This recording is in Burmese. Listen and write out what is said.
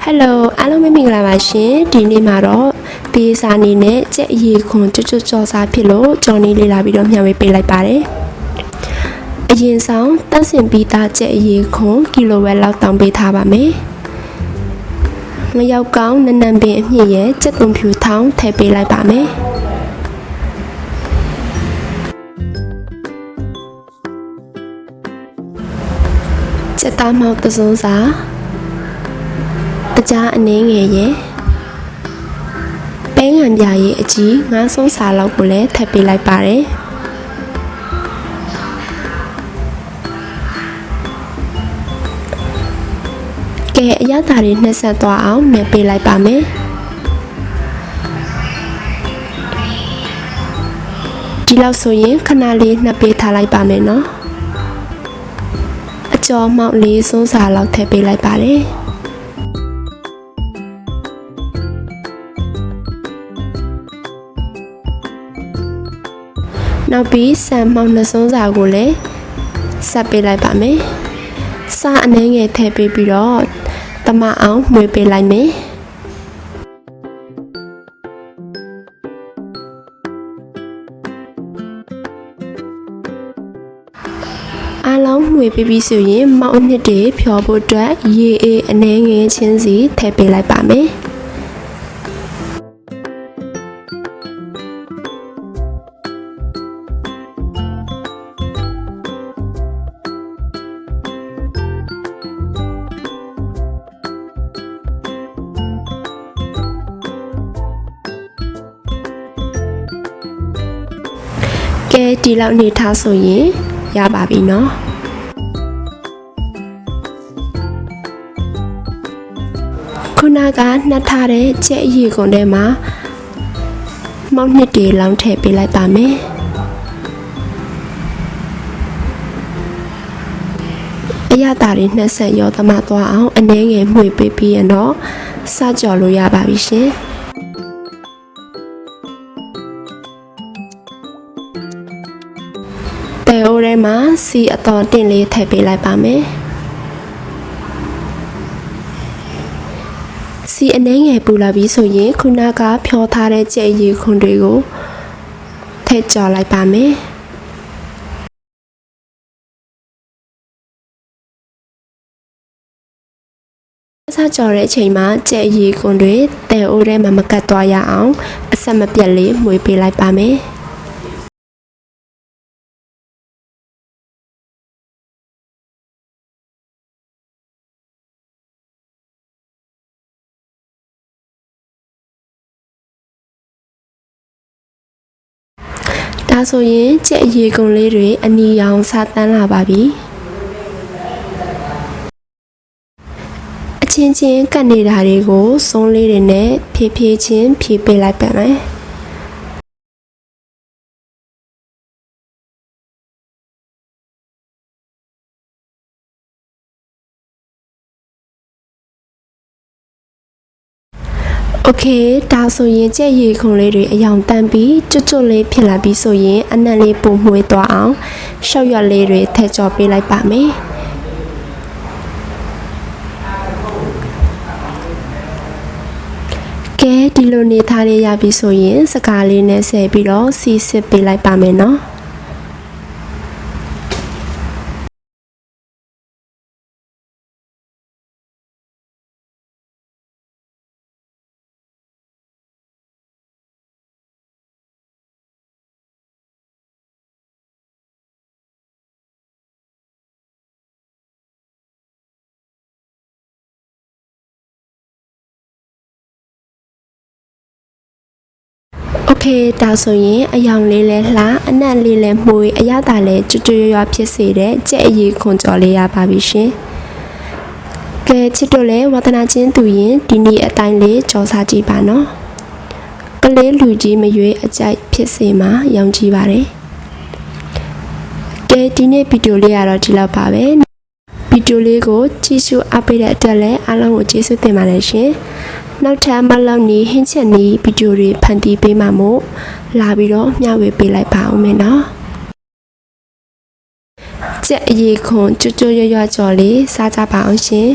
Hello အားလုံးမင်္ဂလာပါရှင်ဒီနေ့မှာတော့ဒီစာအနေနဲ့ကြက်အရေခွန်ကျွတ်ကြော်စားဖြစ်လို့ကြော်နေလေးလာပြီးတော့မျှဝေပေးလိုက်ပါတယ်အရင်ဆုံးတန့်စင်ပြီးသားကြက်အရေခွန်ကီလိုဝက်လောက်တောင်းပေးထားပါမယ်ငရောက်ကောင်းနနံပင်အမြင့်ရဲ့ကြက်သွန်ဖြူထောင်းထည့်ပေးလိုက်ပါမယ်ကြက်သားမောက်သစုံစာတကြားအနှင်းငယ်ရဲ့ပဲငံပြာရဲ့အကြီးငါးဆုံးစာလောက်ကိုလည်းထပ်ပေးလိုက်ပါတယ်ကဲအရသာတွေနှက်ဆက်သွားအောင်နှက်ပေးလိုက်ပါမယ်ဒီလောက်ဆိုရင်ခဏလေးနှက်ပေးထားလိုက်ပါမယ်နော်အကျော်မောက်လေးဆုံးစာလောက်ထည့်ပေးလိုက်ပါတယ်နောက်ပြီးဆန်မောက်နှစ်စုံစာကိုလည်းဆက်ပေးလိုက်ပါမယ်။စာအနှဲငယ်ထည့်ပေးပြီးတော့တမအောင်မှွေပေးလိုက်မယ်။အားလုံးမှွေပေးပြီးဆိုရင်မောက်နှစ်တွေဖြောဖို့အတွက်ရေအေးအနှဲငယ်ချင်းစီထည့်ပေးလိုက်ပါမယ်။ကဲဒီလောက်နေထားဆိုရင်ရပါပြီနော်ခုနကနှက်ထားတဲ့ကြက်အရေကုန်ထဲမှာမောက်နှစ်တွေလောင်းထည့်ပေးလိုက်ပါမယ်အရသာတွေနှက်ဆက်ရောသမသွားအောင်အနှဲငယ်မှွေပေးပြီးရင်တော့စကြော်လို့ရပါပြီရှင်တဲအိုထဲမှာစီအတော်တင်လေးထည့်ပေးလိုက်ပါမယ်စီအနှဲငယ်ပူလာပြီးဆိုရင်ခုနကဖြောထားတဲ့ကြက်အရေခွန်တွေကိုထည့်ကြော်လိုက်ပါမယ်စားကြော်တဲ့အချိန်မှာကြက်အရေခွန်တွေတဲအိုထဲမှာမကတ်သွားရအောင်အဆက်မပြတ်လေးမှွေပေးလိုက်ပါမယ်ဒါဆိုရင်ကြက်အရေကုန်လေးတွေအနီရောင်စားတန်းလာပါပြီအချင်းချင်းကတ်နေတာတွေကိုစုံးလေးတွေနဲ့ဖြည်းဖြည်းချင်းဖြည့်ပေးလိုက်ပါမယ်โอเคဒါဆိုရင်ကြက်ရေခုံလေးတွေအယောင်တန်းပြီးကျွတ်လေးဖြစ်လာပြီးဆိုရင်အနံ့လေးပုံမှွေးသွားအောင်ရှောက်ရွက်လေးတွေထည့်ကြော်ပေးလိုက်ပါမယ်ကဲဒီလိုနေထားလေးရပြီဆိုရင်စကားလေးနဲ့ဆဲပြီးတော့စီစစ်ပေးလိုက်ပါမယ်နော်โอเคဒါဆိုရင်အယောင်လေးလဲလှအနံ့လေးလဲမှုအရသာလဲကျွတ်ရွရွဖြစ်စေတဲ့ကြက်အရေခွန်ကြော်လေးရပါပြီရှင်ကဲချစ်တို့လဲဝါသနာချင်းသူရင်ဒီနေ့အတိုင်းလေးကြော်စားကြည့်ပါနော်ကလေးလူကြီးမရွေးအကြိုက်ဖြစ်စေမှာရောင်ကြည့်ပါတယ်ကဲဒီနေ့ဗီဒီယိုလေးကတော့ဒီလောက်ပါပဲဗီဒီယိုလေးကိုကြည့်ရှုအားပေးတဲ့အတွက်လည်းအားလုံးကိုကျေးဇူးတင်ပါတယ်ရှင်နောက်ထပ်မလောက်နီးဟင်းချက်နီးဗီဒီယိုတွေဖန်တီးပေးမှာမို့လာပြီးတော့မျှဝေပေးလိုက်ပါဦးမယ်နော်ကြက်အရေခွန်ကျွတ်ကျွတ်ရွရွကြော်လေးစားကြပါအောင်ရှင်